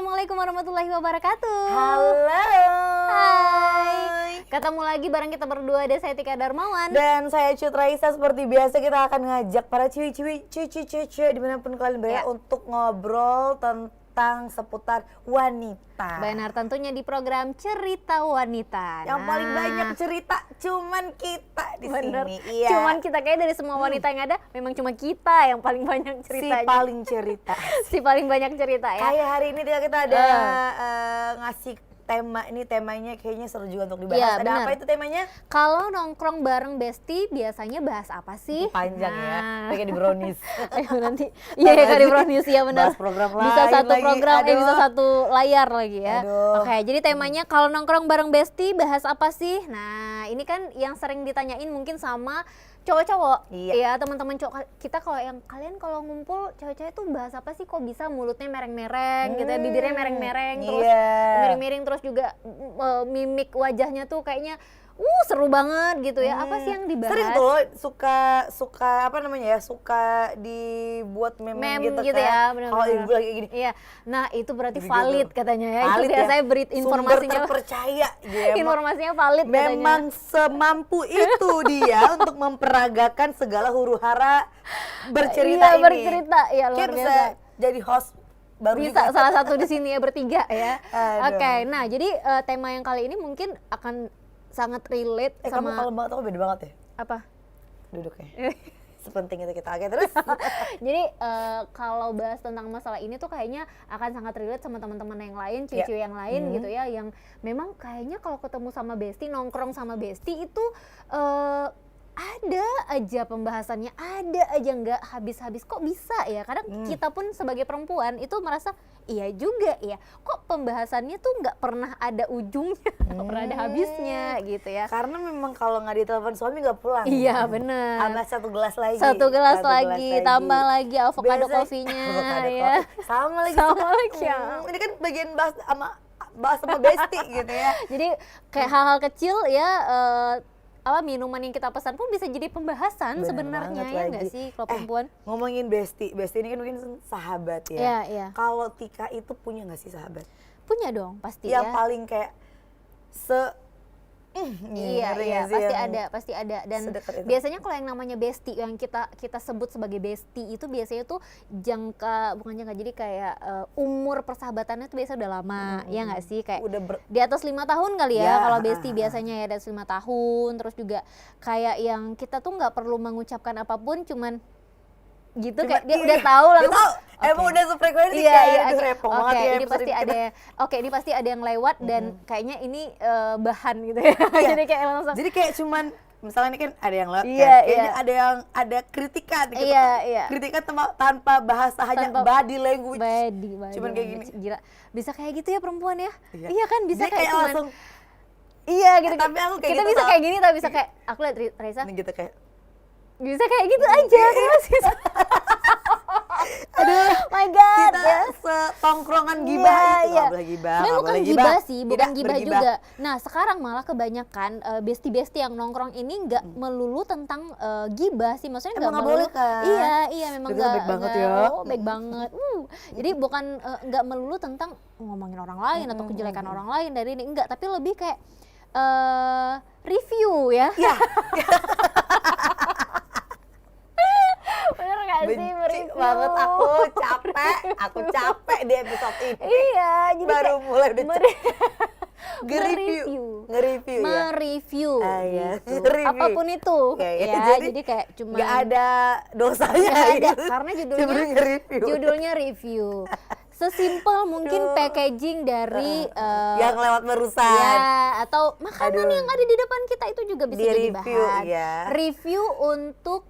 Assalamualaikum warahmatullahi wabarakatuh. Halo. Hai. Ketemu lagi bareng kita berdua, ada saya Tika Darmawan. Dan saya Cut Raisa. Seperti biasa kita akan ngajak para ciwi-ciwi, cici-cici dimanapun kalian berada untuk ngobrol tentang seputar wanita. Benar, tentunya di program Cerita Wanita. Yang paling banyak cerita cuman kita di sini. Iya. Cuman kita kayak dari semua wanita yang ada, memang cuma kita yang paling banyak ceritanya. Si paling cerita. Si paling banyak cerita ya. Kayak hari ini kita ada ngasih tema, ini temanya kayaknya seru juga untuk dibahas. Ya, ada benar. apa itu temanya? Kalau nongkrong bareng bestie biasanya bahas apa sih? Panjang ya, kayak di brownies. Nanti iya ya, kayak di brownies ya benar. Bahas program Bisa lain satu lagi. program, Aduh. bisa satu layar lagi ya. Aduh. Oke, jadi temanya kalau nongkrong bareng bestie bahas apa sih? Nah, ini kan yang sering ditanyain mungkin sama cowok-cowok. Iya. Ya, teman-teman cowok kita, kalau yang kalian kalau ngumpul cewek-cewek tuh bahas apa sih, kok bisa mulutnya mereng-mereng gitu ya, bibirnya mereng-mereng terus miring-miring, terus juga mimik wajahnya tuh kayaknya seru banget gitu ya. Apa sih yang dibahas? Sering tuh suka apa namanya ya, suka dibuat meme gitu ya, kan. benar-benar. Kalau ibu lagi gini. Iya. Nah, itu berarti Gitu. valid katanya ya. Valid Itu ya. saya beri informasinya. Sumber terpercaya. Ya, Informasinya valid memang katanya. semampu itu dia untuk memperagakan segala huru-hara bercerita Iya, ini. bercerita. Ya, luar Kayak bisa biasa. jadi host baru Bisa juga. salah satu di sini ya, bertiga ya. Aduh. Oke, nah jadi tema yang kali ini mungkin akan sangat relate Kamu sama kalau banget, aku beda banget ya apa? duduknya. Sepenting itu kita. Oke, terus. Jadi kalau bahas tentang masalah ini tuh kayaknya akan sangat relate sama teman-teman yang lain, ciwi-ciwi yang lain gitu ya, yang memang kayaknya kalau ketemu sama bestie, nongkrong sama bestie itu ada aja pembahasannya, ada aja nggak habis-habis. Kok bisa ya? Kadang kita pun sebagai perempuan itu merasa iya juga ya, kok pembahasannya tuh nggak pernah ada ujungnya, nggak pernah ada habisnya gitu ya. Karena memang kalau nggak ditelepon suami nggak pulang. Iya bener. Tambah satu gelas lagi. Satu gelas lagi, tambah lagi avocado Biasanya- coffee-nya avocado ya. coffee. Sama lagi. Sama lagi ya. Ini kan bagian bahas sama bestie gitu ya. Jadi kayak hal-hal kecil ya, minuman yang kita pesan pun bisa jadi pembahasan Bener sebenarnya, banget ya lagi. nggak sih kalau perempuan? Ngomongin bestie ini kan mungkin sahabat ya. Iya, iya. Kalau Tika itu punya nggak sih sahabat? Punya dong pasti Yang ya. paling kayak Iya, pasti ada. Dan sedekat itu. biasanya kalau yang namanya bestie, yang kita sebut sebagai bestie itu biasanya tuh bukan jangka, jadi kayak umur persahabatannya tuh biasa udah lama, ya nggak sih? Kayak udah di atas 5 tahun kali ya, Ya, kalau bestie biasanya ya di atas 5 tahun. Terus juga kayak yang kita tuh nggak perlu mengucapkan apapun, cuman gitu, kayak dia udah tahu langsung. Emang udah sefrekuensi Iya, kan? iya, Aduh, oke. repot banget ya Ini episode pasti kita. ada. Oke, ini pasti ada yang lewat dan kayaknya ini bahan gitu ya. Iya. Jadi kayak langsung. Jadi kayak cuman misalnya ini kan ada yang lewat, Iya, kan? Kayaknya iya. ada kritikan gitu. Iya, iya. Kritikan tanpa bahasa, hanya body language. Body Cuman kayak gini. Gila. Bisa kayak gitu ya perempuan ya? Iya. Iya kan, bisa Dia kayak kayak cuman langsung iya gitu. tapi aku kayak kita gitu bisa tau. kayak gini, tapi bisa kayak aku lihat Raisa gitu kayak bisa kayak gitu aja. aduh, My God. kita Ya. setongkrongan gibah itu. Nggak boleh gibah, Sebenarnya nggak bukan boleh gibah sih, bukan Tidak gibah bergibah. juga. Nah, sekarang malah kebanyakan bestie-bestie yang nongkrong ini nggak melulu tentang gibah sih. Maksudnya Emang nggak melulu. boleh kan? Iya, memang Kita nggak. baik banget nggak- ya. baik banget. Jadi bukan nggak melulu tentang ngomongin orang lain atau kejelekan orang lain dari ini, enggak, tapi lebih kayak review ya. Iya. Bener nggak sih, Benci mereview? banget aku capek di episode ini. Iya, jadi baru kayak mulai udah mereview. nge-review ya. Mereview Iya, gitu. nge-review. Apapun itu Ya, ya, ya, jadi kayak cuma nggak ada dosanya nggak ada, gitu. karena Cuma nge-review. judulnya review. Sesimpel mungkin packaging dari yang lewat barusan. ya, atau makanan yang ada di depan kita itu juga bisa jadi Di-review, bahan. ya. Review untuk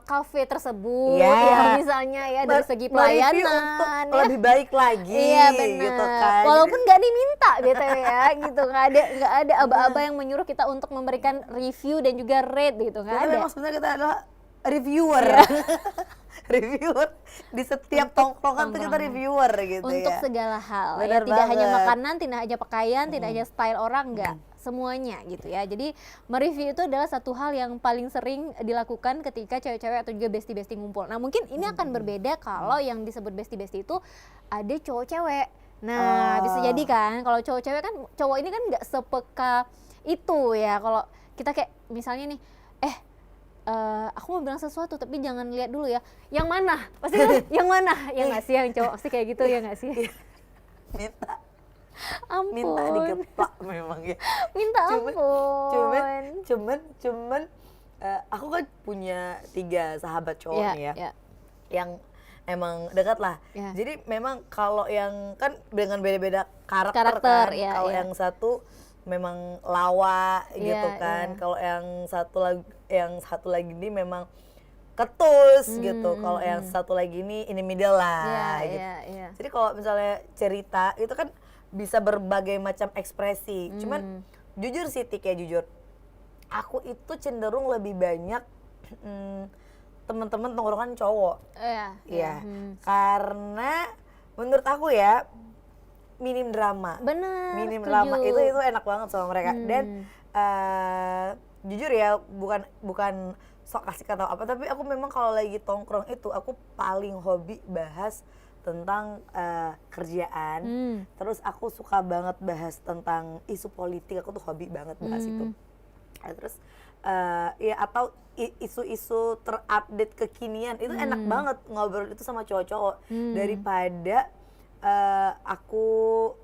kafe tersebut, Ya. ya misalnya ya dari segi Mereview pelayanan untuk ya. lebih baik lagi. Iya benar. Gitu kan. Walaupun nggak diminta gitu ya, gitu nggak ada aba-aba yang menyuruh kita untuk memberikan review dan juga rate gitu, nggak Jadi ada. memang sebenarnya kita adalah reviewer. Reviewer di setiap tongkrongan tuh kita reviewer gitu Untuk ya. segala hal Benar ya, tidak hanya banget. makanan, tidak hanya pakaian, tidak hanya style orang, enggak, semuanya gitu ya. Jadi mereview itu adalah satu hal yang paling sering dilakukan ketika cewek-cewek atau juga bestie-bestie ngumpul. Nah mungkin ini akan berbeda kalau yang disebut bestie-bestie itu ada cowok cewek. Nah, bisa Oh. jadi kan kalau cowok cewek kan, cowok ini kan nggak sepeka itu ya. Kalau kita kayak misalnya nih, aku mau bilang sesuatu tapi jangan lihat dulu ya. Yang mana? Pasti kan yang mana? Ya nggak sih, yang cowok pasti kayak gitu ya nggak sih? minta Ampun. digeplak memang ya. Minta Cuman- ampun. cuman aku kan punya 3 sahabat cowok Iya, nih ya, iya. yang emang dekat lah. Iya. Jadi memang kalau yang kan dengan beda-beda karakter Karakter, kan. iya, Kalau iya. yang satu memang lawa gitu Iya, kan. iya. Kalau yang satu lagi ini memang ketus gitu. Kalau yang satu lagi ini middle lah Iya, gitu. iya, iya. Jadi kalau misalnya cerita itu kan bisa berbagai macam ekspresi. Cuman jujur sih Tik ya, jujur. Aku itu cenderung lebih banyak teman-teman tongkrongan cowok. Iya. Iya. Karena menurut aku ya minim drama. Bener, Minim setuju. drama itu enak banget sama mereka. Dan jujur ya, bukan sok kasih kata apa, tapi aku memang kalau lagi tongkrong itu aku paling hobi bahas tentang kerjaan. Terus aku suka banget bahas tentang isu politik, aku tuh hobi banget bahas itu. Terus ya atau isu-isu terupdate kekinian itu enak banget ngobrol itu sama cowok-cowok daripada aku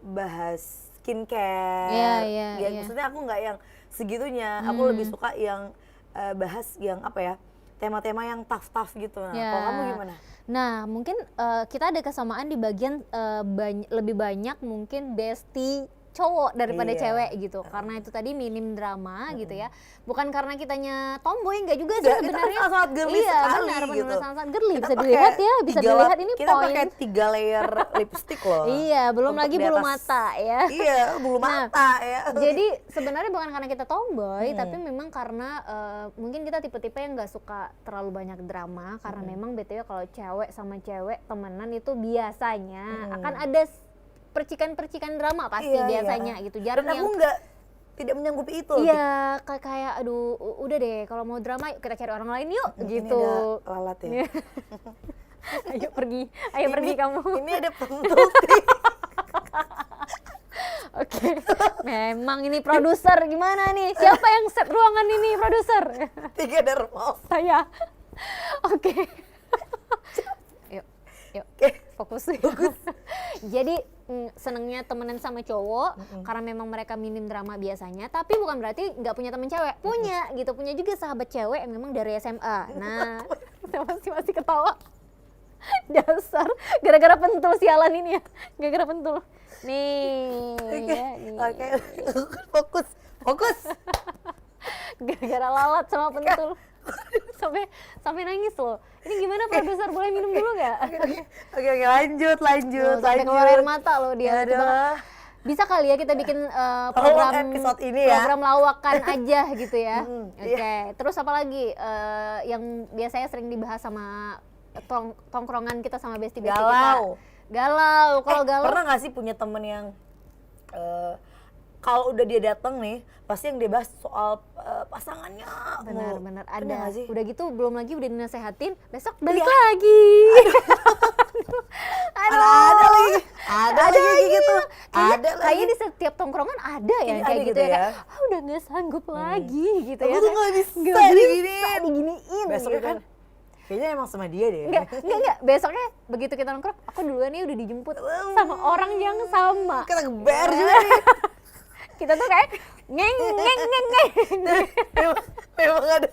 bahas skincare. Iya, Ya, iya. maksudnya aku nggak yang segitunya, aku lebih suka yang bahas yang apa ya, tema-tema yang tough gitu. Nah, Ya. kalau kamu gimana? Nah, mungkin kita ada kesamaan di bagian lebih banyak mungkin bestie cowok daripada Iya. cewek gitu. Karena itu tadi minim drama gitu ya. Bukan karena kitanya tomboy, enggak juga sih Enggak, kita kan sebenarnya. sangat-sangat girly iya, sekali benar, gitu. sangat-sangat girly. Kita Bisa pakai dilihat ya, bisa dilihat ini kita poin. pakai 3 layer lipstick loh. Iya, belum Untuk lagi di bulu atas. mata ya. Iya, bulu Nah, mata ya. Jadi sebenarnya bukan karena kita tomboy, tapi memang karena mungkin kita tipe-tipe yang nggak suka terlalu banyak drama. Karena memang BTW kalau cewek sama cewek temenan itu biasanya akan ada percikan-percikan drama pasti Iya, biasanya iya. gitu. Jarang Dan aku yang tidak menyanggupi itu. iya kayak aduh udah deh kalau mau drama yuk kita cari orang lain yuk Ini gitu. ada lalat ya. Ayo pergi kamu. Ini ada pentul. Oke, memang ini produser gimana nih? Siapa yang set ruangan ini produser? 3 dermal. Saya. Oke. Yuk, Oke. fokus. Jadi senengnya temenan sama cowok karena memang mereka minim drama biasanya. Tapi bukan berarti nggak punya temen cewek. Punya gitu, punya juga sahabat cewek yang memang dari SMA. Nah, saya masih ketawa. Dasar, gara-gara pentul sialan ini ya. Gara-gara pentul. Nih, ya, nih. Oke. Fokus. Gara-gara lalat sama pentul. sampai nangis loh. Ini gimana produser, boleh minum dulu nggak? Oke, lanjut. Tuh, sampai keluar air mata loh dia. Aduh. Bisa kali ya kita bikin Tolong program episode ini ya. program lawakan aja gitu ya. Oke. iya. Terus apa lagi yang biasanya sering dibahas sama tongkrongan kita sama bestie-bestie Galau. kita? Galau. Kalau galau Pernah nggak sih punya temen yang kalau udah dia datang nih, pasti yang dia bahas soal pasangannya. benar Pernah ada. nggak sih? Udah gitu belum lagi udah dinasehatin, besok balik Iya. lagi. Ada lagi kayak gitu. Ada lagi. Kayaknya di setiap tongkrongan ada ya Ini kayak ada gitu gitu ya. ya. Kayak, udah nggak sanggup lagi gitu Aku ya. tuh kayak, nggak bisa nggak diginiin. diginiin. Besoknya gitu. kan kayaknya emang sama dia deh. Enggak. Besoknya begitu kita nongkrong, aku duluan nih udah dijemput sama orang yang sama. Kita geber juga nih. Kita tuh kayak ngeng. memang ada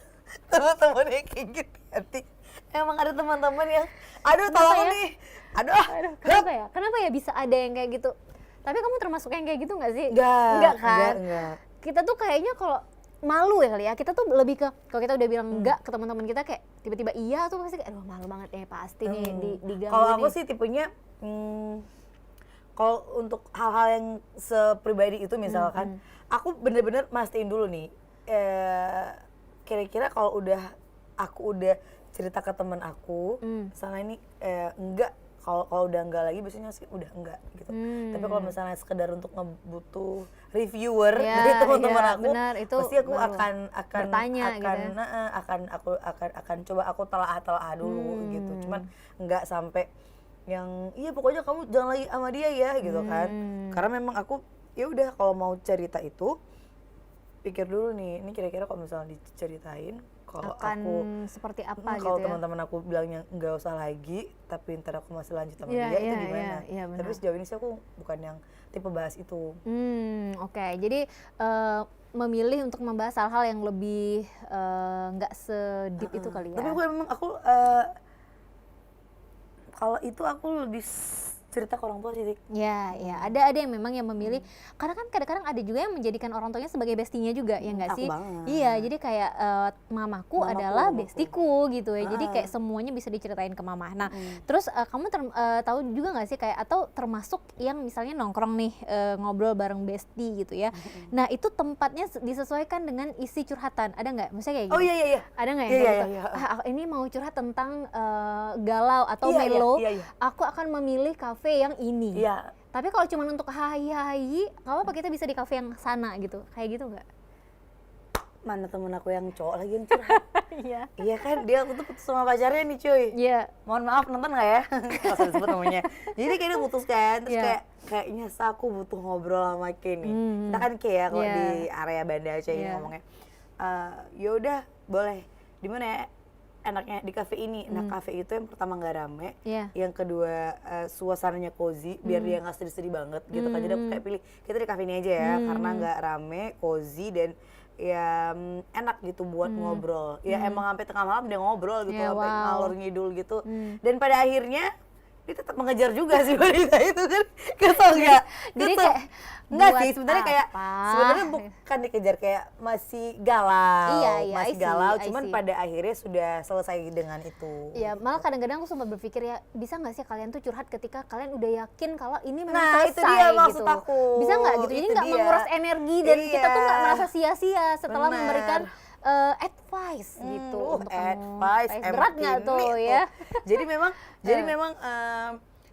teman-teman yang kayak gitu nanti. Emang ada teman-teman yang aduh tolong ya? nih. Aduh. Aduh, kenapa ya bisa ada yang kayak gitu? Tapi kamu termasuk yang kayak gitu nggak sih? Enggak kan? enggak. Kita tuh kayaknya kalau malu ya kali ya, kita tuh lebih ke kalau kita udah bilang enggak ke teman-teman kita kayak tiba-tiba iya tuh pasti kayak aduh malu banget ya pasti nih diganggu. Kalau aku nih. sih tipenya kalau untuk hal-hal yang sepribadi itu misalkan aku bener-bener mastiin dulu nih kira-kira kalau aku udah cerita ke teman aku misalnya ini enggak, kalau udah enggak lagi biasanya udah enggak gitu. Tapi kalau misalnya sekedar untuk ngebutuh reviewer Ya, dari teman-teman ya, aku, benar, itu pasti aku baru akan bertanya gitu ya. akan coba aku telah dulu gitu. Cuman enggak sampai iya pokoknya kamu jangan lagi sama dia ya gitu kan. Karena memang aku ya udah kalau mau cerita itu pikir dulu nih, ini kira-kira kalau misalnya diceritain kalau akan aku seperti apa gitu kalau ya. teman-teman aku bilangnya nggak usah lagi, tapi ntar aku masih lanjut sama Iya, dia iya, itu gimana? iya, benar. Tapi sejauh ini sih aku bukan yang tipe bahas itu. Oke. Jadi memilih untuk membahas hal-hal yang lebih nggak sedip itu kali ya. Tapi bukan memang aku kalau itu aku lebih cerita ke orang tua sih. Ya, ya, ada yang memang yang memilih, karena kan kadang-kadang ada juga yang menjadikan orang tuanya sebagai bestinya juga, ya nggak Aku sih? banget. Iya, jadi kayak mamaku adalah bestiku gitu ya, jadi kayak semuanya bisa diceritain ke mama. Nah, terus kamu tahu juga nggak sih kayak atau termasuk yang misalnya nongkrong nih ngobrol bareng bestie gitu ya. Nah, itu tempatnya disesuaikan dengan isi curhatan, ada nggak? Misalnya kayak gitu? Oh iya. Ada nggak yang Iya, kayak iya, gitu? iya. Ini mau curhat tentang galau atau Iya, melo, iya. aku akan memilih kafe yang ini. Iya. Tapi kalau cuma untuk hahi-hahi, nggak apa-apa kita bisa di kafe yang sana gitu. Kayak gitu nggak? Mana temen aku yang cowok lagi yang curhat. Iya. Iya kan, dia aku tuh putus sama pacarnya nih cuy. Iya. Mohon maaf nonton nggak ya? Nggak usah disebut namanya. Jadi kayak dia putus kan, terus Iya. kayaknya aku butuh ngobrol sama Ken nih. Kita kan kayak ya kalau Iya. di area Banda Aceh ini Iya. ngomongnya. Yaudah boleh. Di mana ya? Enaknya di kafe ini. Nah kafe itu yang pertama nggak rame, Iya. yang kedua suasananya cozy, biar dia nggak sedih-sedih banget gitu kan. Jadi aku kayak pilih kita di kafe ini aja ya, karena nggak rame, cozy dan ya enak gitu buat ngobrol. Ya emang sampai tengah malam dia ngobrol gitu, Ya, sampai wow. ngalor ngidul gitu. Dan pada akhirnya dia tetap mengejar juga si wanita itu kan. Kesel nggak? Jadi Kesel. kayak Enggak buat sih, sebenarnya kayak apa? sebenarnya bukan dikejar, kayak masih galau. Iya, Masih I see, galau, I cuman see. pada akhirnya sudah selesai dengan itu. Ya, malah kadang-kadang aku sempat berpikir ya, bisa nggak sih kalian tuh curhat ketika kalian udah yakin kalau ini memang Nah, selesai itu dia maksud gitu. aku. Bisa nggak gitu? Jadi Itu nggak dia. menguras energi dan kita tuh nggak Iya. merasa sia-sia setelah Benar. memberikan advice gitu untuk kamu. Advice Berat nggak ini tuh ya? Jadi memang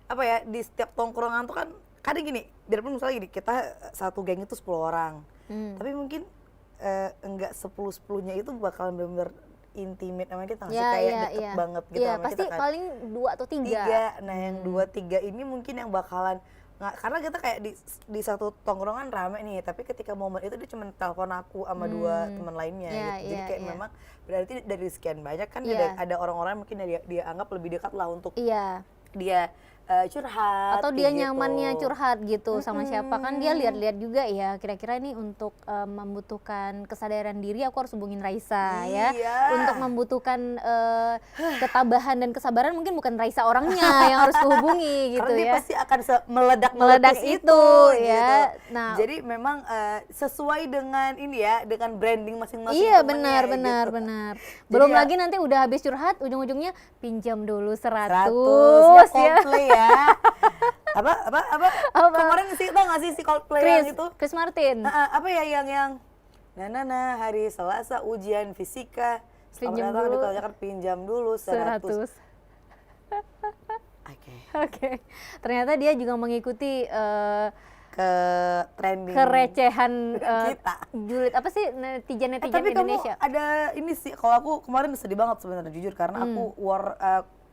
apa ya, di setiap tongkrongan tuh kan kadang gini, biarpun misalnya gini, kita satu geng itu 10 orang. Tapi mungkin enggak 10-10-nya itu bakalan benar-benar intimate sama kita, nggak sih? Kayak deket banget gitu Iya, sama pasti kita kan. paling 2 atau 3. Tiga. Nah yang 2-3 ini mungkin yang bakalan nggak, karena kita kayak di satu tongkrongan rame nih, tapi ketika momen itu dia cuma telepon aku sama 2 teman lainnya Iya, gitu. Jadi iya, kayak iya. memang berarti dari sekian banyak kan Iya. ada orang-orang yang mungkin dia anggap lebih dekat lah untuk Iya. dia curhat Atau kayak dia gitu. nyamannya curhat gitu sama siapa, kan dia lihat-lihat juga ya kira-kira ini untuk membutuhkan kesadaran diri aku harus hubungin Raisa ya. Iya. Untuk membutuhkan ketabahan dan kesabaran mungkin bukan Raisa orangnya yang harus kuhubungi gitu Karena dia ya. pasti akan meledak Meledak itu ya. gitu. Nah, Jadi memang sesuai dengan ini ya, dengan branding masing-masing iya temennya, benar. gitu. Belum Jadi ya- lagi nanti udah habis curhat ujung-ujungnya pinjam dulu 100 100 ya, ya. Coldplay ya. apa kemarin sih tau gak sih si Coldplay yang itu Chris Martin. apa ya yang nah hari Selasa ujian fisika, Pinjam selamat datang di dulu. Jakarta, pinjam dulu 100. 100. Oke. Oke. Ternyata dia juga mengikuti Ke trending kerecehan kita. julid apa sih netizen Tapi Indonesia. kamu ada ini sih, kalau aku kemarin sedih banget sebenarnya jujur, karena aku war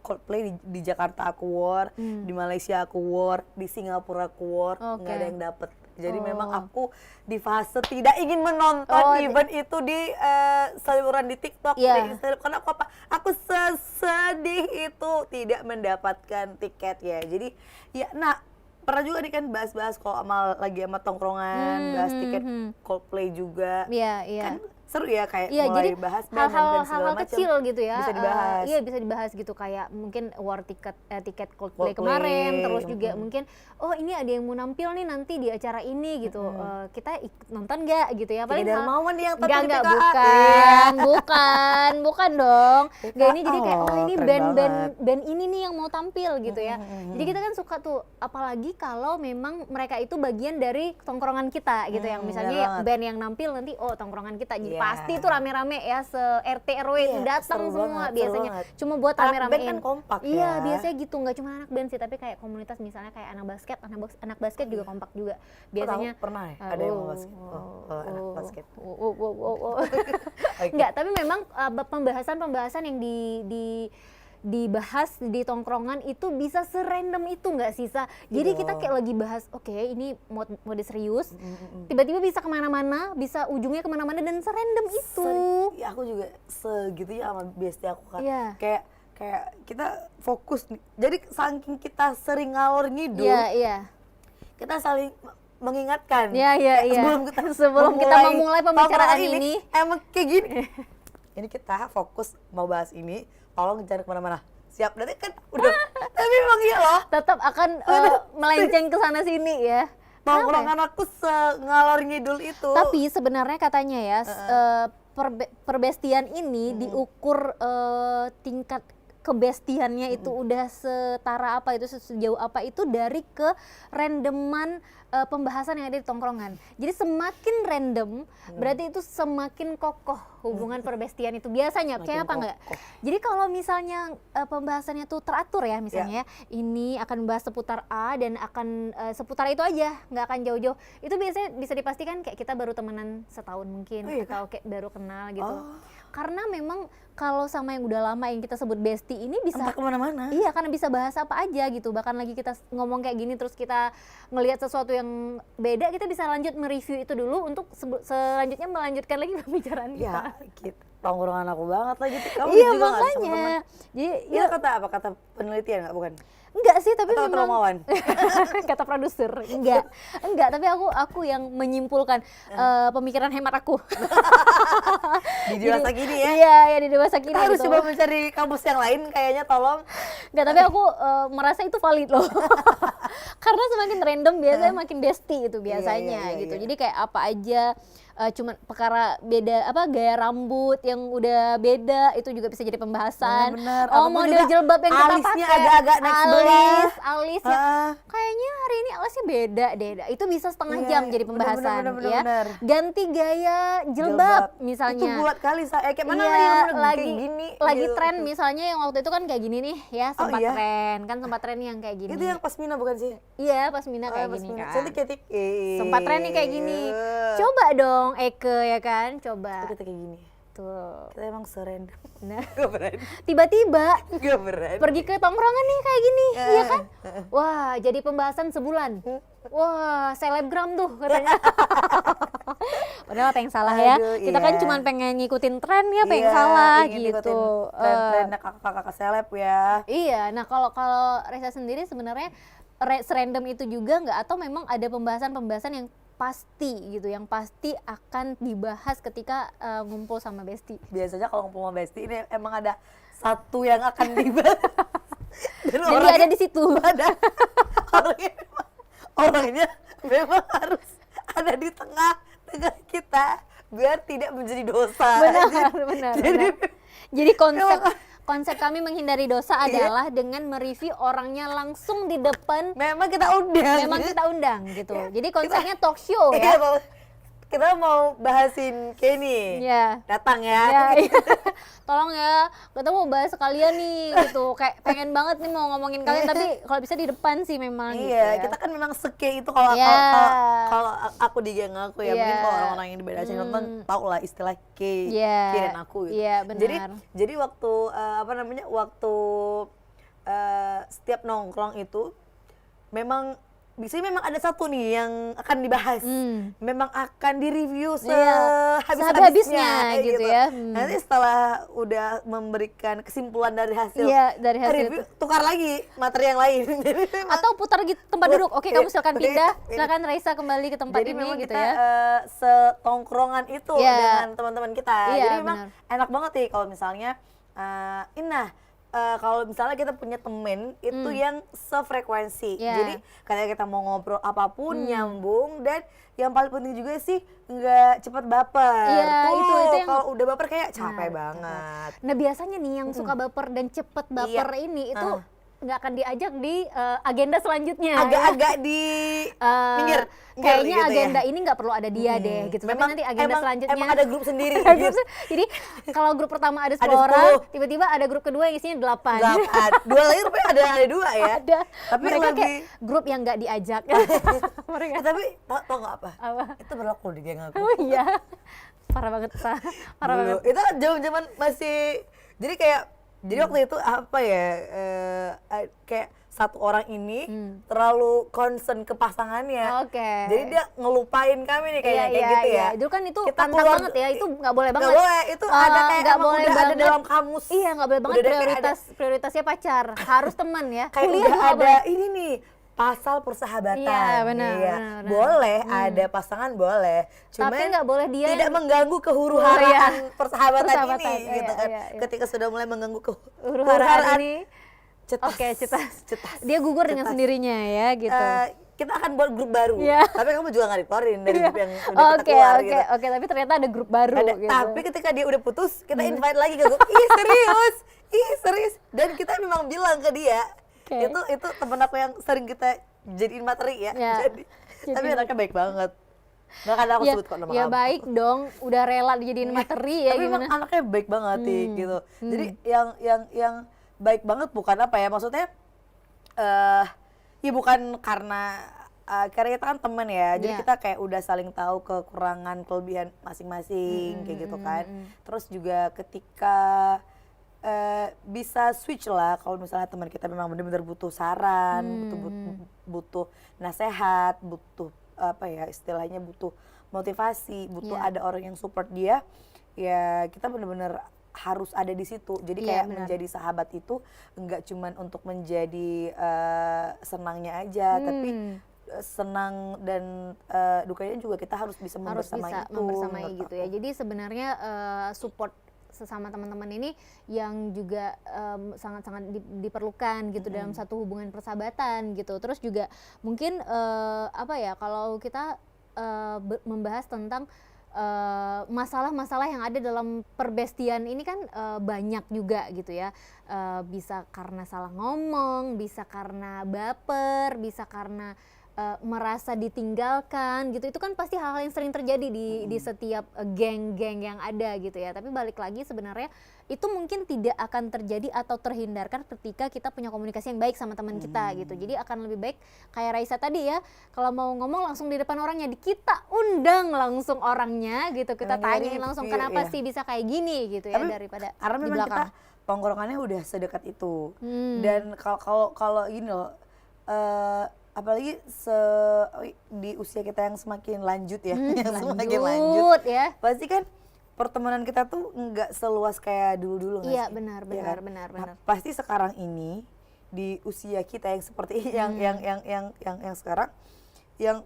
Coldplay di Jakarta aku war, di Malaysia aku war, di Singapura aku war, Oke. nggak ada yang dapet. Jadi memang aku di fase tidak ingin menonton event itu di saluran di TikTok, Iya. di Instagram, karena aku apa? Aku sesedih itu tidak mendapatkan tiket ya. Jadi ya, nah pernah juga nih kan bahas-bahas kalau lagi sama tongkrongan, bahas tiket Coldplay juga. Iya. Kan seru ya, kayak Iya, mulai jadi bahas band dan segala hal-hal macam. kecil gitu ya. Bisa dibahas. Iya, bisa dibahas gitu, kayak mungkin war tiket Coldplay Coldplay. kemarin, terus juga mungkin ini ada yang mau nampil nih nanti di acara ini gitu. Kita ikut nonton nggak gitu ya? Kayak Darmawan nih yang tampil di Enggak, PKA. bukan dong. Enggak, ini jadi kayak PKA, ini keren band ini nih yang mau tampil gitu ya. Jadi kita kan suka tuh, apalagi kalau memang mereka itu bagian dari tongkrongan kita gitu, yang misalnya bener banget. band yang nampil nanti tongkrongan kita. Jadi Iya. pasti tuh rame-rame ya, se RT RW itu datang seru semua banget, seru biasanya. banget. Cuma buat Anak rame-ramein. band kan kompak Iya, ya. biasanya gitu, nggak cuma anak band sih, tapi kayak komunitas misalnya kayak anak basket juga kompak juga. Biasanya pernah ya ada yang mau basket. Anak basket. Enggak, tapi memang pembahasan-pembahasan yang dibahas di tongkrongan itu bisa serandom itu nggak sih, Sa? Jadi Iya. kita kayak lagi bahas, oke ini mode serius, tiba-tiba bisa kemana-mana, bisa ujungnya kemana-mana dan serandom itu. Ya aku juga segitunya sama bestie aku kan. Iya. Kayak kita fokus nih. Jadi saking kita sering ngalor ngidul, Iya. kita saling mengingatkan. Iya. Kayak Sebelum kita memulai pembicaraan tongkrongan ini. emang kayak gini. Ini kita fokus mau bahas ini, tolong jangan kemana-mana. Siap, nanti kan udah. Tapi emang iya loh. Tetap akan melenceng ke sana sini ya. Tongkrongan aku ngalor ngidul itu. Tapi sebenarnya katanya ya, perbestian ini diukur tingkat kebestiannya itu udah setara apa itu, sejauh apa itu dari ke randoman pembahasan yang ada di tongkrongan. Jadi semakin random berarti itu semakin kokoh hubungan perbestian itu biasanya. Semakin Kayak apa enggak? kokoh. Jadi kalau misalnya pembahasannya tuh teratur ya, misalnya ini akan membahas seputar A dan akan seputar itu aja, nggak akan jauh-jauh. Itu biasanya bisa dipastikan kayak kita baru temenan setahun mungkin, atau kayak baru kenal gitu. Karena memang kalau sama yang udah lama yang kita sebut bestie ini bisa entah kemana-mana. Iya, karena bisa bahas apa aja gitu. Bahkan lagi kita ngomong kayak gini terus kita ngelihat sesuatu yang beda, kita bisa lanjut mereview itu dulu untuk selanjutnya melanjutkan lagi pembicaraan kita. Ya, gitu. Tongkrongan aku banget lagi. Kamu Iya, juga nggak sama makanya. temen? Jadi Itu kata apa? Kata penelitian nggak, bukan? enggak sih, tapi Atau memang Romawan? kata produser. Enggak, tapi aku yang menyimpulkan pemikiran hemat aku. Di dewasa gini ya? Iya, ya di dewasa gini Kita harus gitu. coba mencari kampus yang lain kayaknya, tolong. Enggak, tapi aku merasa itu valid loh. Karena semakin random biasanya makin bestie itu biasanya Iya. gitu. Jadi kayak apa aja, cuman perkara beda apa gaya rambut yang udah beda itu juga bisa jadi pembahasan. Bener. Oh, Ataupun model juga jilbab yang kita alisnya pakai. agak-agak naik sebelah. Alis yang Ah. kayaknya hari ini alisnya beda deh. Itu bisa setengah Iya, jam jadi pembahasan bener, ya. bener. Ganti gaya jilbab misalnya. Itu buat kali kayak mana Iya, lagi kayak gini. lagi gitu. tren misalnya yang waktu itu kan kayak gini nih ya, sempat iya? tren kan, sempat tren yang kayak gini. Itu yang pas Mina bukan sih? Iya, pas Mina kayak gini kan. Cantik. Sempat tren nih kayak gini. Coba dong Eke ya kan, coba. Kita kayak gini. Tuh. Kita emang serandom. Nah, Gak berani. tiba-tiba Gak berani. pergi ke tongkrongan nih kayak gini, iya kan? Wah, jadi pembahasan sebulan. Wah, selebgram tuh katanya. Padahal apa yang salah ya? Aduh, Kita kan iya. cuma pengen ngikutin tren ya, apa yang salah ingin gitu. ikutin tren-trennya kakak-kakak seleb ya. Iya, nah kalau Reza sendiri sebenarnya serandom itu juga nggak, atau memang ada pembahasan-pembahasan yang pasti gitu, yang pasti akan dibahas ketika ngumpul sama bestie? Biasanya kalau ngumpul sama bestie ini emang ada satu yang akan dibahas. Dan Jadi ada di situ. ada orangnya memang harus ada di tengah kita biar tidak menjadi dosa. Benar. Jadi Jadi konsep kami menghindari dosa adalah dengan mereview orangnya langsung di depan. memang kita undang. Memang kita undang gitu. Jadi konsepnya talk show Iya, ya. kita mau bahasin Kenny. Iya. Datang ya. Ya, iya. Tolong ya, kita mau bahas sekalian nih gitu. Kayak pengen banget nih mau ngomongin kalian, tapi kalau bisa di depan sih memang gitu Iya, ya. kita kan memang seke itu kalau Iya. kalau aku di geng aku ya, Iya. mungkin kalau orang-orang yang di beda channel nonton tau lah istilah Iya. K dan aku gitu. Iya, benar. Jadi waktu waktu setiap nongkrong itu memang biasanya memang ada satu nih yang akan dibahas, memang akan direview Iya, sehabis-habisnya gitu ya. Nanti setelah udah memberikan kesimpulan dari hasil, Iya, dari hasil review, itu. tukar lagi materi yang lain. Jadi memang- Atau putar gitu tempat duduk. Oke, kamu silakan Oke. pindah. Silakan Raisa kembali ke tempat Jadi ini memang gitu kita ya. setongkrongan itu Iya. dengan teman-teman kita. Iya, Jadi memang benar. enak banget nih kalau misalnya kalau misalnya kita punya temen itu yang sefrekuensi. Iya. Jadi kayak kita mau ngobrol apapun nyambung, dan yang paling penting juga sih nggak cepat baper. Iya, Tuh, itu yang- kalau udah baper kayak capek Benar, banget. Nah, biasanya nih yang suka baper dan cepet baper ini itu nggak akan diajak di agenda selanjutnya. Agak-agak di Eh, minggir kayaknya gitu ya. agenda ini nggak perlu ada dia deh gitu. Tapi nanti agenda selanjutnya emang ada grup sendiri. Ada grup jadi kalau grup pertama ada 10 Ada 10. orang, tiba-tiba ada grup kedua yang isinya 8. 8. Dua lagi rupanya ada dua ya. Ada. Tapi Mereka lebih kayak grup yang nggak diajak. Mereka. tapi tau nggak apa? Apa? Itu berlaku di geng aku. Oh iya. Parah banget, Sa. Parah Dulu. banget. Itu zaman masih, jadi kayak Jadi waktu itu apa ya, kayak satu orang ini terlalu concern ke pasangannya. Jadi dia ngelupain kami nih kayaknya kayak gitu ya. Dulu kan itu Kita pantang keluar, banget ya, itu nggak boleh banget. Nggak boleh, itu ada kayak nggak emang boleh udah banget. ada dalam kamus. Iya, nggak boleh banget Udah ada prioritasnya pacar, harus teman ya. kayak Kuliah udah juga nggak ada boleh. ini nih, pasal persahabatan. Iya, benar, Iya. benar. Boleh ada pasangan boleh, cuman Tapi nggak boleh dia tidak mengganggu kehuru-haraan persahabatan Persahabatan, ini gitu kan. iya. Ketika sudah mulai mengganggu Huru-haraan ini cetas. Oke, cetas. Dia gugur dengan sendirinya ya gitu. Kita akan buat grup baru. Iya. Tapi kamu juga nggak dikeluarin dari grup yang udah kita keluar gitu. Oke, tapi ternyata ada grup baru gitu. Tapi ketika dia udah putus, kita invite lagi ke grup. Ih serius. Dan kita memang bilang ke dia, itu temen aku yang sering kita jadiin materi ya. Jadi tapi anaknya baik banget. Nggak akan aku sebut kok nama ya kamu. baik dong, udah rela dijadiin materi ya Tapi gimana. memang anaknya baik banget gitu. Jadi yang baik banget bukan apa ya, maksudnya ya bukan karena kita kan teman ya, jadi kita kayak udah saling tahu kekurangan kelebihan masing-masing kayak gitu kan. Terus juga ketika bisa switch lah kalau misalnya teman kita memang benar-benar butuh saran, butuh nasihat, butuh apa ya istilahnya, butuh motivasi, butuh ada orang yang support dia, ya kita benar-benar harus ada di situ. Jadi kayak menjadi sahabat itu enggak cuman untuk menjadi senangnya aja, tapi senang dan dukanya juga kita harus bisa membersamai gitu ya. Jadi sebenarnya support sesama teman-teman ini yang juga sangat-sangat diperlukan gitu dalam satu hubungan persahabatan gitu. Terus juga mungkin apa ya, kalau kita membahas tentang masalah-masalah yang ada dalam perbestian ini kan banyak juga gitu ya. Bisa karena salah ngomong, bisa karena baper, bisa karena merasa ditinggalkan gitu. Itu kan pasti hal-hal yang sering terjadi di setiap geng-geng yang ada gitu ya. Tapi balik lagi sebenarnya itu mungkin tidak akan terjadi atau terhindarkan ketika kita punya komunikasi yang baik sama teman kita gitu. Jadi akan lebih baik kayak Raisa tadi ya, kalau mau ngomong langsung di depan orangnya, kita undang langsung orangnya gitu, kita tanyain langsung kenapa sih bisa kayak gini gitu ya. Tapi, daripada karena memang kita tongkrongannya udah sedekat itu. Dan kalau gini loh, apalagi di usia kita yang semakin lanjut ya, semakin lanjut ya, pasti kan pertemanan kita tuh nggak seluas kayak dulu-dulu nggak sih? Iya benar. Nah, pasti sekarang ini di usia kita yang seperti yang sekarang, yang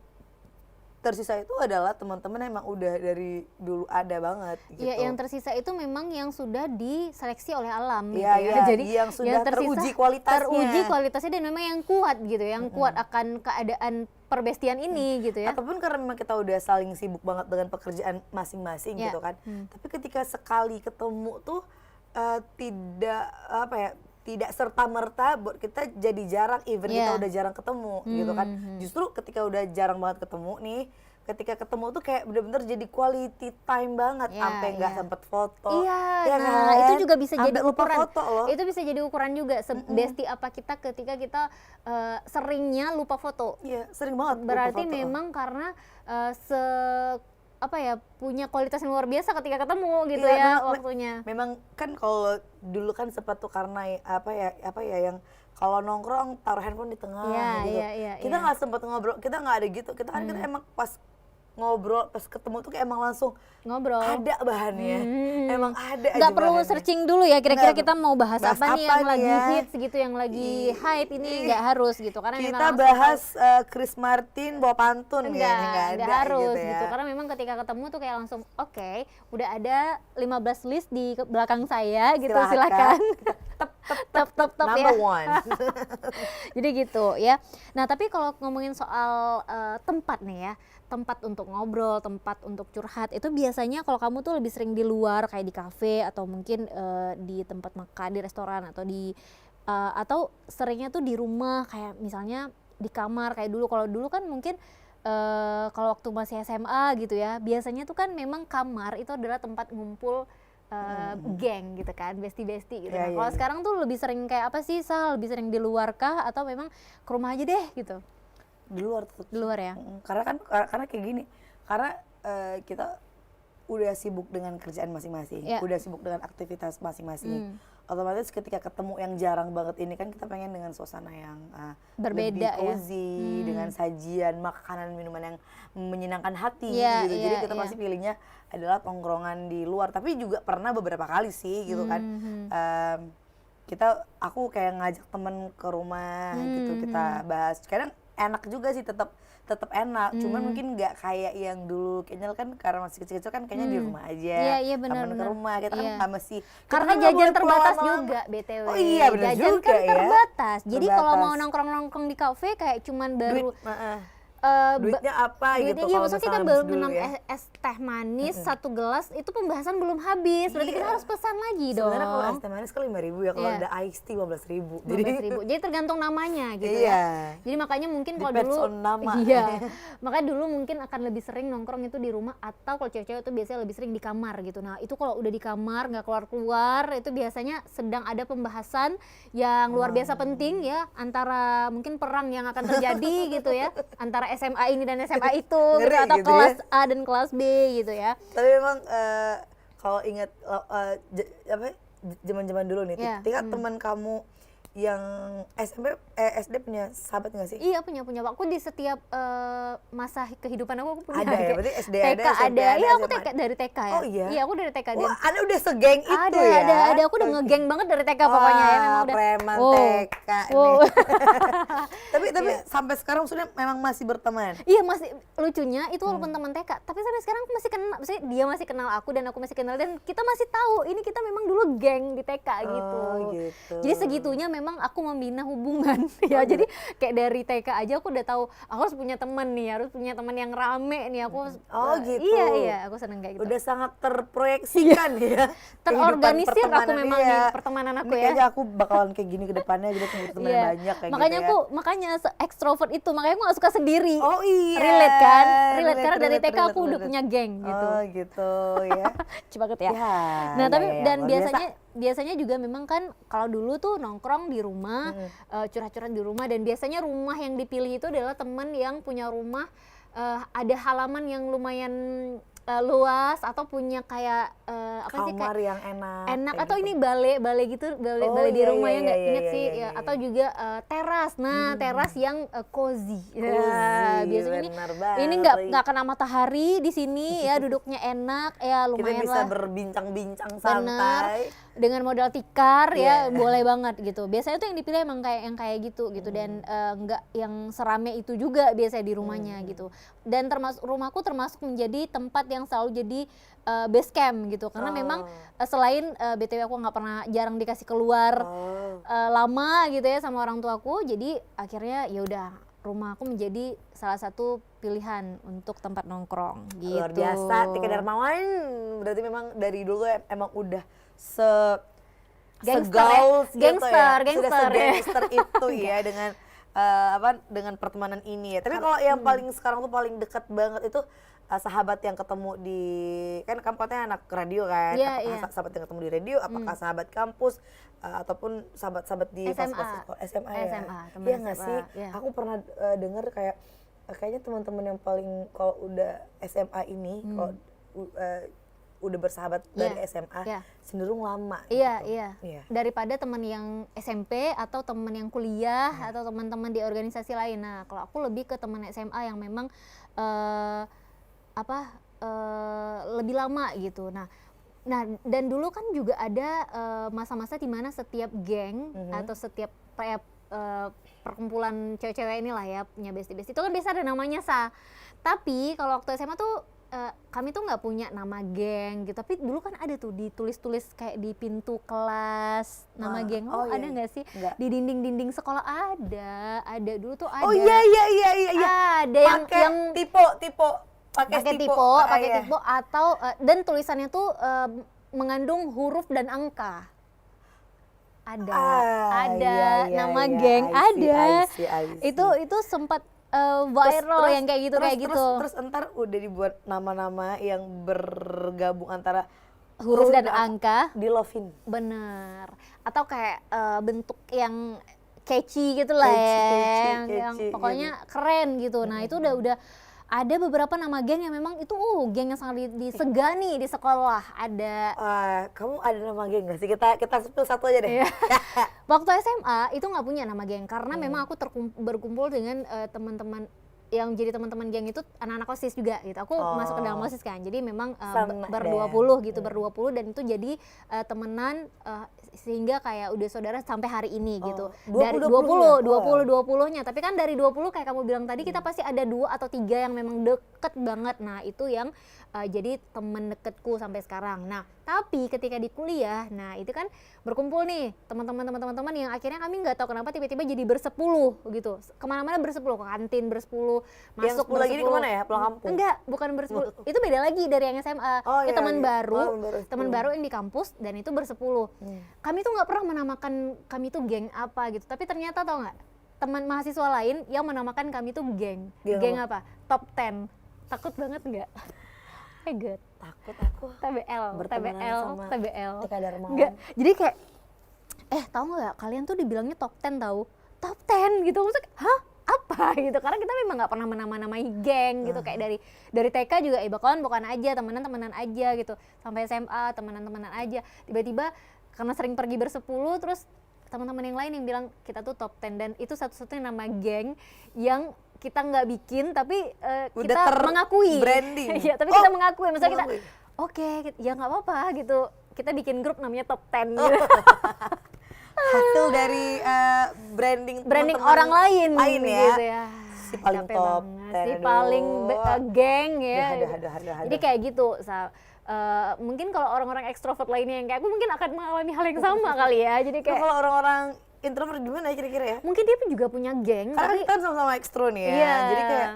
tersisa itu adalah teman-teman yang emang udah dari dulu ada banget gitu. Iya, yang tersisa itu memang yang sudah diseleksi oleh alam gitu ya. Jadi yang sudah teruji kualitasnya dan memang yang kuat gitu, yang kuat akan keadaan perbestian ini gitu ya. Ataupun karena memang kita udah saling sibuk banget dengan pekerjaan masing-masing gitu kan. Tapi ketika sekali ketemu tuh tidak serta-merta buat kita jadi jarang, even kita udah jarang ketemu gitu kan. Justru ketika udah jarang banget ketemu nih, ketika ketemu tuh kayak bener-bener jadi quality time banget, sampai nggak sempet foto. Iya, kan? Itu juga bisa jadi ukuran. Foto loh. Itu bisa jadi ukuran juga bestie apa kita ketika kita seringnya lupa foto. Iya, sering banget. Berarti memang karena punya kualitas yang luar biasa ketika ketemu gitu ya waktunya. Memang kan kalau dulu kan sempat tuh karena yang kalau nongkrong taruh handphone di tengah gitu. Kita nggak sempat ngobrol, kita nggak ada gitu. Kita kan kita emang pas ngobrol, pas ketemu tuh kayak emang langsung ngobrol. Ada bahannya. Emang ada aja. Nggak perlu bahannya. searching dulu ya, kira-kira kita mau bahas apa nih yang lagi hits gitu, yang lagi hype ini, nggak harus gitu. Karena kita bahas Chris Martin bawa pantun nggak harus gitu. Karena memang ketika ketemu tuh kayak langsung oke, udah ada 15 list di belakang saya gitu, silakan. Top number ya. one. Jadi gitu ya. Nah tapi kalau ngomongin soal tempat nih ya, tempat untuk ngobrol, tempat untuk curhat, itu biasanya kalau kamu tuh lebih sering di luar kayak di kafe atau mungkin di tempat makan, di restoran atau atau seringnya tuh di rumah kayak misalnya di kamar kayak dulu. Kalau dulu kan mungkin kalau waktu masih SMA gitu ya, biasanya tuh kan memang kamar itu adalah tempat ngumpul geng gitu kan, bestie gitu. Nah, kalau sekarang tuh lebih sering kayak apa sih, Sal? Lebih sering di luar kah atau memang ke rumah aja deh gitu? Di luar tetap. Di luar ya. Karena kayak gini. Karena kita udah sibuk dengan kerjaan masing-masing, udah sibuk dengan aktivitas masing-masing. otomatis ketika ketemu yang jarang banget ini kan kita pengen dengan suasana yang berbeda lebih cozy, dengan sajian makanan minuman yang menyenangkan hati gitu. Jadi kita pasti pilihnya adalah tongkrongan di luar. Tapi juga pernah beberapa kali sih gitu kan. Aku kayak ngajak temen ke rumah gitu, kita bahas. Kadang enak juga sih, tetap enak, cuman mungkin nggak kayak yang dulu. Kayaknya kan karena masih kecil-kecil kan kayaknya di rumah aja, Iya, benar, temen ke rumah, kita kan nggak mesti, karena kita nggak jajan boleh pulang terbatas lama-lama. juga BTW. Oh iya benar jajan juga kan ya, terbatas. Jadi kalau mau terbatas. nongkrong di kafe kayak cuman baru duitnya apa duitnya, gitu iya, kalau maksudnya kita misalnya baru dulu minum ya. es teh manis satu gelas, itu pembahasan belum habis, berarti kita harus pesan lagi dong. Sebenarnya kalau es teh manis kan 5.000 ya, kalau ada iced tea 15.000. Jadi tergantung namanya gitu Iya. ya. Jadi makanya mungkin kalau Depends dulu on nama. iya. Makanya dulu mungkin akan lebih sering nongkrong itu di rumah, atau kalau cewek-cewek itu biasanya lebih sering di kamar gitu. Nah, itu kalau udah di kamar nggak keluar-keluar, itu biasanya sedang ada pembahasan yang luar biasa penting ya, antara mungkin perang yang akan terjadi gitu ya, antara SMA ini dan SMA itu gitu, atau gitu kelas ya. A dan kelas B gitu ya. Tapi memang kalau ingat zaman-zaman dulu nih, Iya, ketika teman kamu yang SMP SD punya sahabat nggak sih? Iya, punya. Aku di setiap masa kehidupan aku punya. Ada ya, kayak berarti SD TK ada, SMP ada. Iya, aku SMA. TK dari TK ya. Oh iya? Iya, aku dari TK. Wah, Anda udah segeng itu ya? Ada. Aku udah ngegeng banget dari TK pokoknya ya, memang udah. Preman Wow. TK Wow. nih. Tapi sampai sekarang sudah memang masih berteman. Iya, masih lucunya itu walaupun teman TK, tapi sampai sekarang aku masih kenal, maksudnya dia masih kenal aku dan aku masih kenal, dan kita masih tahu ini kita memang dulu geng di TK gitu. Gitu. Jadi segitunya memang aku membina hubungan ya. Jadi kayak dari TK aja aku udah tahu aku harus punya teman nih, harus punya teman yang rame nih aku. Gitu. Iya, aku seneng kayak gitu. Udah sangat terproyeksikan ya. Terorganisir kehidupan aku memang pertemanan. nih Iya. pertemanan aku Ini ya. kayaknya aku bakalan kayak gini ke depannya, gitu punya teman Iya. banyak kayak Makanya gitu ya. makanya ekstrovert itu, makanya aku gak suka sendiri. Oh iya. Relate kan? Relate karena dari relate, TK aku udah relate. punya geng gitu. Oh gitu ya. Coba banget ya. Ya, Nah, tapi ya, dan luar biasa. biasanya juga memang kan kalau dulu tuh nongkrong di rumah, curhat-curhat di rumah, dan biasanya rumah yang dipilih itu adalah teman yang punya rumah ada halaman yang lumayan luas, atau punya kayak apa sih, Kamar kayak yang enak. enak, kayak atau gitu. ini balai gitu, Oh, balai di iya, rumah iya, ya, nggak iya, inget iya, sih iya, ya, iya. atau juga teras. Nah, teras yang cozy. Ya, Cozy, biasanya benar ini banget. nggak kena matahari di sini ya, duduknya enak ya, Kita lumayan bisa lah. berbincang-bincang Benar, santai. dengan modal tikar Iya. ya, boleh banget gitu. Biasanya tuh yang dipilih emang kayak gitu dan nggak yang serame itu juga biasanya di rumahnya gitu. Dan termasuk rumahku termasuk menjadi tempat yang selalu jadi base camp gitu, karena memang selain BTW aku nggak pernah, jarang dikasih keluar lama gitu ya sama orang tuaku, jadi akhirnya ya udah, rumah aku menjadi salah satu pilihan untuk tempat nongkrong gitu. Luar biasa, Tika Darmawan. Berarti memang dari dulu emang udah Gangster ya? segaul gitu Gangster, ya. gangster Sudah ya. segangster itu ya dengan pertemanan ini ya. Tapi kalau yang paling sekarang tuh paling dekat banget itu sahabat yang ketemu di, kan kamu katanya anak radio kan? Iya, Apakah iya. sahabat yang ketemu di radio, apakah sahabat kampus, ataupun sahabat-sahabat di SMA. fase SMA ya? SMA, teman Iya nggak SMA, sih? iya. Aku pernah dengar kayak kayaknya teman-teman yang paling kalau udah SMA ini, kalau udah bersahabat dari SMA, iya. cenderung lama. Iya, gitu. iya. Daripada teman yang SMP atau teman yang kuliah atau teman-teman di organisasi lain. Nah, kalau aku lebih ke teman SMA yang memang lebih lama gitu. Nah, dan dulu kan juga ada masa-masa di mana setiap geng atau setiap perkumpulan cewek-cewek inilah ya, punya bestie-bestie itu kan biasa ada namanya Tapi kalau waktu SMA tuh kami tuh nggak punya nama geng gitu, tapi dulu kan ada tuh ditulis-tulis kayak di pintu kelas nama geng. iya. Ada nggak sih? Nggak. Di dinding-dinding sekolah ada dulu tuh ada. Oh iya. Ada yang tipe pakai tipe atau dan tulisannya tuh mengandung huruf dan angka. Ada nama geng, I see. Itu sempat viral yang kayak gitu. Terus entar udah dibuat nama-nama yang bergabung antara huruf dan angka. di Lovin. Bener. Atau kayak bentuk yang catchy gitu lah Catchy, yang catchy, pokoknya keren gitu. Nah, itu udah ada beberapa nama geng yang memang itu geng yang sangat disegani di sekolah. Ada Kamu ada nama geng gak sih? Kita spill satu aja deh. Iya. Waktu SMA itu nggak punya nama geng karena memang aku berkumpul dengan teman-teman yang jadi teman-teman geng itu anak-anak OSIS juga gitu. Aku masuk ke dalam OSIS kan. Jadi memang ber-20 gitu, ber-20 dan itu jadi temenan sehingga kayak udah saudara sampai hari ini gitu. Dari 20-nya. Tapi kan dari 20 kayak kamu bilang tadi kita pasti ada 2 atau 3 yang memang deket banget. Nah, itu yang jadi temen deketku sampai sekarang. Nah, tapi ketika di kuliah, nah itu kan berkumpul nih teman-teman yang akhirnya kami nggak tahu kenapa tiba-tiba jadi bersepuluh gitu. Kemana-mana bersepuluh, ke kantin bersepuluh, masuk yang lagi ini kemana ya? Pulang kampung? Enggak, bukan bersepuluh. Itu beda lagi dari yang SMA. Teman baru yang di kampus dan itu bersepuluh. Kami tuh nggak pernah menamakan kami tuh geng apa gitu. Tapi ternyata tau nggak? Teman mahasiswa lain yang menamakan kami tuh geng. Geng apa? Top 10. Takut banget nggak? God. Takut aku TBL. TK Dharma. Enggak. Jadi kayak tahu nggak? Kalian tuh dibilangnya top 10 tahu. Top 10 gitu. Maksudnya, hah? Apa gitu? Karena kita memang nggak pernah menamai geng gitu. Kayak dari TK juga bukan aja, temenan aja gitu. Sampai SMA temenan aja. Tiba-tiba karena sering pergi bersepuluh terus teman-teman yang lain yang bilang kita tuh top 10 dan itu satu-satunya nama geng yang kita nggak bikin tapi kita mengakui branding. Ya, tapi kita mengakui misalnya kita ya nggak apa-apa gitu, kita bikin grup namanya top 10 gitu. Hasil dari branding orang lain ya, gitu ya. Si paling top, si paling geng ya. Aduh. Jadi kayak gitu. Mungkin kalau orang-orang ekstrovert lainnya yang kayak aku mungkin akan mengalami hal yang sama kali ya. Jadi kayak kalau orang-orang introvert gimana ya kira-kira ya? Mungkin dia pun juga punya geng. Karena tapi kita sama-sama ekstro nih ya. Yeah. Jadi kayak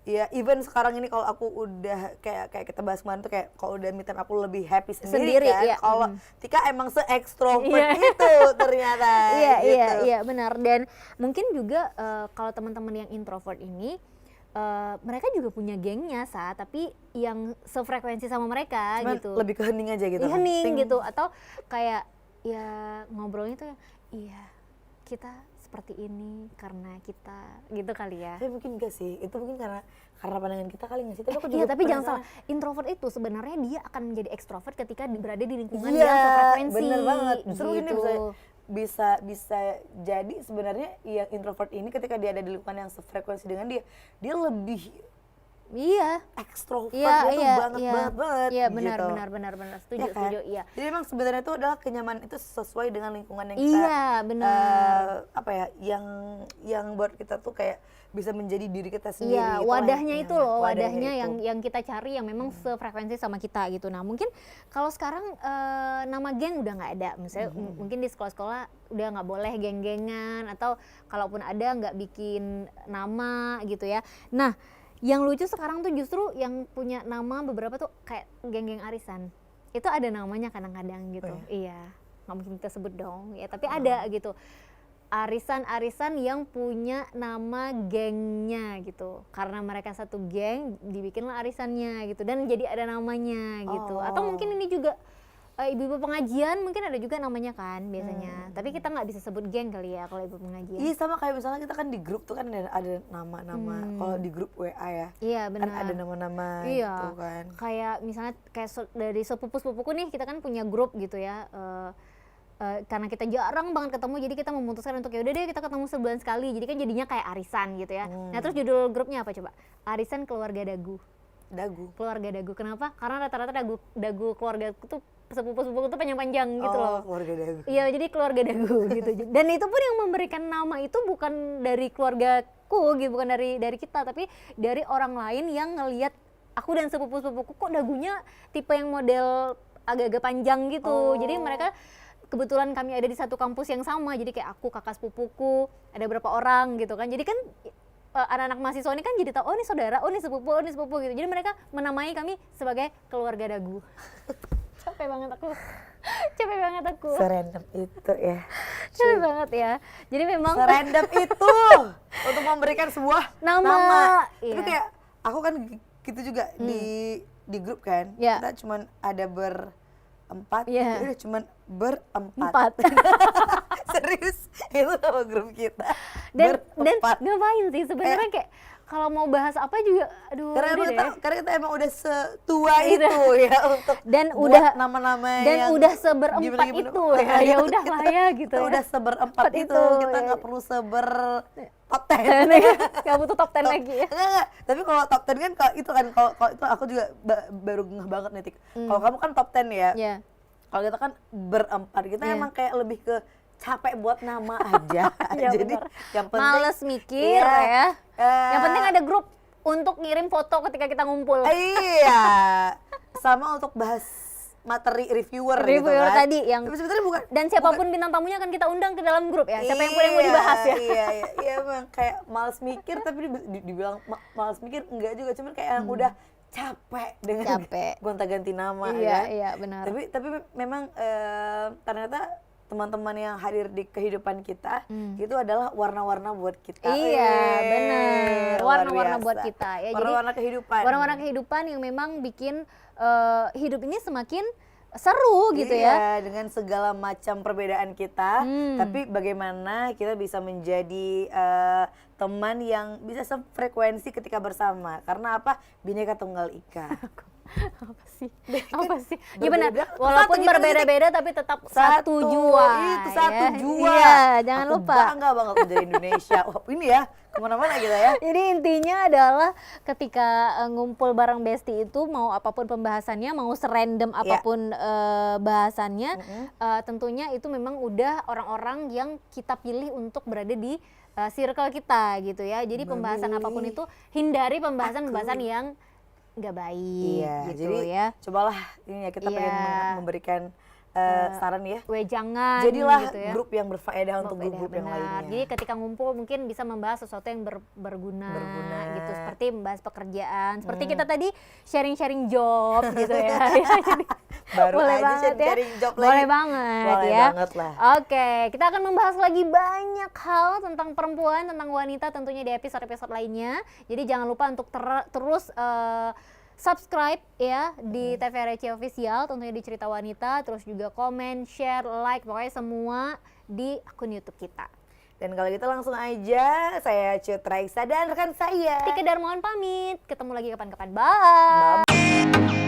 ya even sekarang ini kalau aku udah kayak kita bahas kemarin tuh kayak kalau udah me time aku lebih happy sendiri kan. Iya. Kalau Tika emang se-ekstrovert itu ternyata. Iya benar. Dan mungkin juga kalau teman-teman yang introvert ini mereka juga punya gengnya tapi yang sefrekuensi sama mereka. Cuman gitu. Lebih ke hening aja gitu. Hening gitu atau kayak ya ngobrolnya tuh kita seperti ini karena kita gitu kali ya. Tapi mungkin enggak sih, itu mungkin karena pandangan kita kali nggak sih? Tapi jangan salah, introvert itu sebenarnya dia akan menjadi ekstrovert ketika berada di lingkungan yang sefrekuensi. Bener banget. Justru gitu. ini bisa jadi sebenarnya yang introvert ini ketika dia ada di lingkungan yang sefrekuensi dengan dia lebih ekstrovert banget. Iya benar, gitu. benar. Setuju, ya kan? setuju. Iya. Jadi memang sebenarnya itu adalah kenyamanan itu sesuai dengan lingkungan yang kita. Iya benar. Yang buat kita tuh kayak bisa menjadi diri kita sendiri. Iya, wadahnya itu loh, wadahnya yang kita cari yang memang sefrekuensi sama kita gitu. Nah mungkin kalau sekarang nama geng udah nggak ada, misalnya mungkin di sekolah-sekolah udah nggak boleh geng-gengan atau kalaupun ada nggak bikin nama gitu ya. Nah yang lucu sekarang tuh justru yang punya nama beberapa tuh kayak geng-geng arisan. Itu ada namanya kadang-kadang gitu. Iya, nggak mungkin kita sebut dong ya, tapi ada gitu. Arisan-arisan yang punya nama gengnya gitu. Karena mereka satu geng, dibikinlah arisannya gitu dan jadi ada namanya gitu. Atau mungkin ini juga ibu-ibu pengajian mungkin ada juga namanya kan biasanya. Tapi kita nggak bisa sebut geng kali ya kalau ibu pengajian. Iya sama kayak misalnya kita kan di grup tuh kan ada nama-nama. Kalau di grup WA ya. Iya benar. Kan ada nama-nama gitu kan. Kayak misalnya dari sepupu-sepupuku nih kita kan punya grup gitu ya. Karena kita jarang banget ketemu jadi kita memutuskan untuk ya udah deh kita ketemu sebulan sekali. Jadi kan jadinya kayak arisan gitu ya. Nah terus judul grupnya apa coba? Arisan Keluarga Dagu. Keluarga Dagu. Kenapa? Karena rata-rata dagu keluarga tuh sepupu-sepupu tuh panjang-panjang gitu loh. Keluarga Dagu. Iya, jadi keluarga Dagu gitu. Dan itu pun yang memberikan nama itu bukan dari keluargaku gitu, bukan dari kita, tapi dari orang lain yang ngelihat aku dan sepupu-sepupuku kok dagunya tipe yang model agak-agak panjang gitu. Jadi mereka kebetulan kami ada di satu kampus yang sama. Jadi kayak aku, kakak sepupuku, ada berapa orang gitu kan. Jadi kan anak-anak mahasiswa ini kan jadi tahu, oh ini saudara, oh ini sepupu gitu. Jadi mereka menamai kami sebagai keluarga Dagu. Capek banget aku. Serandom itu ya. Capek banget ya. Jadi memang serandom itu untuk memberikan sebuah nama. Tapi kayak aku kan gitu juga di grup kan. Kita cuman ada berempat. Udah cuman berempat. Serius, itu nama grup kita. Dan ngapain sih sebenarnya kayak kalau mau bahas apa juga, aduh Karena udah deh. karena kita emang udah setua Gitu. itu ya untuk Dan buat udah nama-nama dan yang udah seberempat gimana-gimana. itu ya, ya udah lah ya gitu Kita ya. udah seberempat itu, kita ya. nggak perlu top 10. Gak butuh top 10 lagi ya. Enggak. Tapi kalau top 10 kan kalau itu aku juga baru ngeh banget nih Tik. Kalau kamu kan top 10 ya. Iya. Kalau kita kan berempat, kita Iya. emang kayak lebih ke capek buat nama aja. Iya, Jadi bener. yang penting Males mikir iya, ya. eh, Yang penting ada grup untuk ngirim foto ketika kita ngumpul. Iya. Sama untuk bahas materi reviewer gitu Reviewer kan. tadi yang Tapi sebetulnya bukan. dan siapapun bintang tamunya akan kita undang ke dalam grup ya. Siapa yang mau dibahas ya. Iya, emang kayak males mikir tapi dibilang males mikir enggak juga, cuman kayak yang udah capek dengan Capek. gonta-ganti nama Iya, kan. iya benar. Tapi memang ternyata teman-teman yang hadir di kehidupan kita itu adalah warna-warna buat kita. Iya, benar. Luar Warna-warna biasa. buat kita ya. Jadi Warna-warna kehidupan. warna-warna kehidupan yang memang bikin hidup ini semakin seru gitu ya. Iya, dengan segala macam perbedaan kita, tapi bagaimana kita bisa menjadi teman yang bisa sefrekuensi ketika bersama. Karena apa? Bineka Tunggal Ika. Apa sih? Apa sih? Ya benar. Berbeda, Walaupun satu gitu, berbeda-beda tapi tetap satu jua. Itu satu ya. jua. Iya, jangan Aku lupa. bangga banget menjadi Indonesia. Wah, ini ya kemana-mana kita ya. Jadi intinya adalah ketika ngumpul bareng Besti itu mau apapun pembahasannya, mau serandom apapun bahasannya, tentunya itu memang udah orang-orang yang kita pilih untuk berada di circle kita gitu ya. Jadi pembahasan apapun itu hindari pembahasan-pembahasan yang nggak baik Iya, gitu jadi ya. cobalah ini ya kita pengen memberikan saran ya. Jangan Jadilah gitu ya. grup yang berfaedah untuk Berbeda, grup-grup yang benar. lainnya. Jadi ketika ngumpul mungkin bisa membahas sesuatu yang berguna gitu, seperti membahas pekerjaan, seperti kita tadi sharing-sharing job gitu ya. Jadi Baru boleh aja banget ya. sharing job lagi. Boleh banget Boleh ya. banget lah. Oke, kita akan membahas lagi banyak hal tentang perempuan, tentang wanita tentunya di episode-episode lainnya. Jadi jangan lupa untuk terus subscribe ya di TVRC Official, tentunya di Cerita Wanita, terus juga komen, share, like, pokoknya semua di akun YouTube kita. Dan kalau gitu langsung aja, saya Cut Raisa dan rekan saya Tika Darmawan pamit, ketemu lagi kapan-kapan, bye.